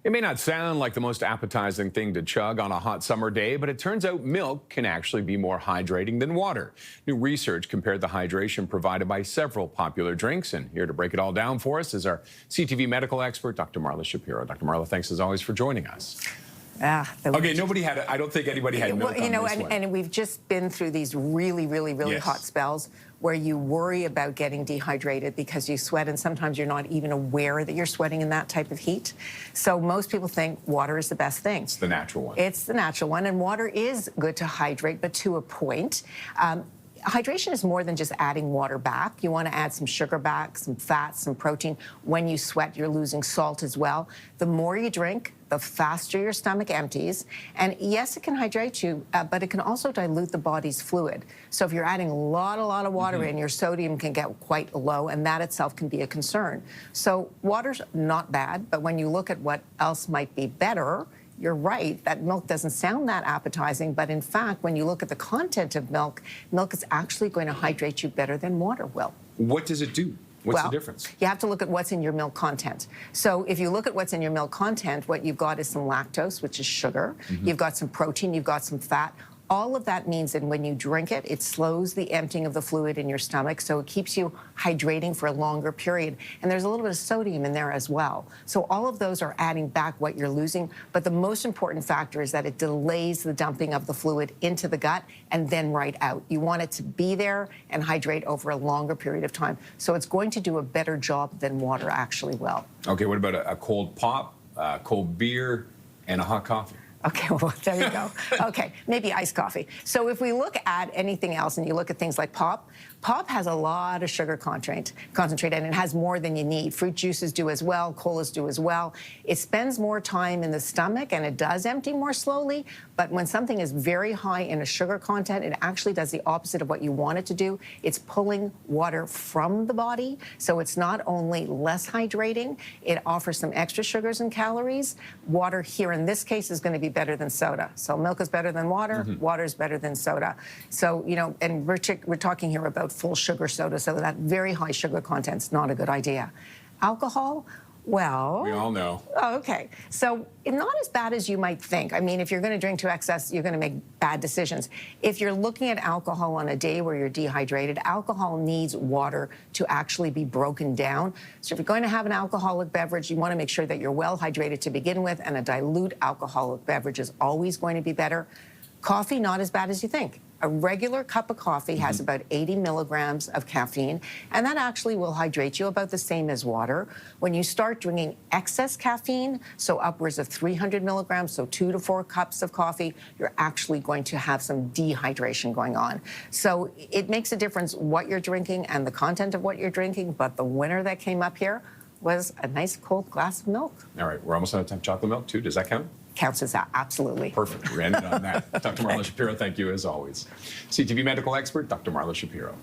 It may not sound like the most appetizing thing to chug on a hot summer day, but it turns out milk can actually be more hydrating than water. New research compared the hydration provided by several popular drinks, and here to break it all down for us is our CTV medical expert, Dr. Marla Shapiro. Dr. Marla, thanks as always for joining us. Okay, I don't think anybody had milk on this one. And we've just been through these really hot spells where you worry about getting dehydrated because you sweat, and sometimes you're not even aware that you're sweating in that type of heat. So most people think water is the best thing. It's the natural one. It's the natural one, and water is good to hydrate, but to a point. Hydration is more than just adding water back. You want to add some sugar back, some fat, some protein. When you sweat, you're losing salt as well. The more you drink, the faster your stomach empties. And yes, it can hydrate you, but it can also dilute the body's fluid. So if you're adding a lot of water in, your sodium can get quite low, and that itself can be a concern. So water's not bad, but when you look at what else might be better, you're right, that milk doesn't sound that appetizing, but in fact, when you look at the content of milk, milk is actually going to hydrate you better than water will. What does it do? What's the difference? You have to look at what's in your milk content. So if you look at what's in your milk content, what you've got is some lactose, which is sugar. You've got some protein, you've got some fat. All of that means that when you drink it, it slows the emptying of the fluid in your stomach, so it keeps you hydrating for a longer period. And there's a little bit of sodium in there as well. So all of those are adding back what you're losing, but the most important factor is that it delays the dumping of the fluid into the gut and then right out. You want it to be there and hydrate over a longer period of time. So it's going to do a better job than water actually will. Okay, what about a cold pop, cold beer, and a hot coffee? Okay, well, there you go. Okay, maybe iced coffee. So if we look at anything else and you look at things like pop has a lot of sugar concentrate, and it has more than you need. Fruit juices do as well, colas do as well. It spends more time in the stomach and it does empty more slowly, but when something is very high in a sugar content, it actually does the opposite of what you want it to do. It's pulling water from the body, so it's not only less hydrating, it offers some extra sugars and calories. Water here in this case is going to be better than soda. So milk is better than water, water is better than soda. So, you know, and we're talking here about full sugar soda, so that very high sugar content's not a good idea. Alcohol, well... We all know. Oh, okay. So not as bad as you might think. I mean, if you're going to drink to excess, you're going to make bad decisions. If you're looking at alcohol on a day where you're dehydrated, alcohol needs water to actually be broken down. So if you're going to have an alcoholic beverage, you want to make sure that you're well hydrated to begin with, and a dilute alcoholic beverage is always going to be better. Coffee, not as bad as you think. A regular cup of coffee has about 80 milligrams of caffeine, and that actually will hydrate you about the same as water. When you start drinking excess caffeine, so upwards of 300 milligrams, so 2 to 4 cups of coffee, you're actually going to have some dehydration going on. So it makes a difference what you're drinking and the content of what you're drinking, but the winner that came up here was a nice cold glass of milk. All right, we're almost out of time. Chocolate milk, too, does that count? Counts as that, absolutely. Perfect. We're ending on that. Dr. Marla Shapiro, thank you as always. CTV medical expert, Dr. Marla Shapiro.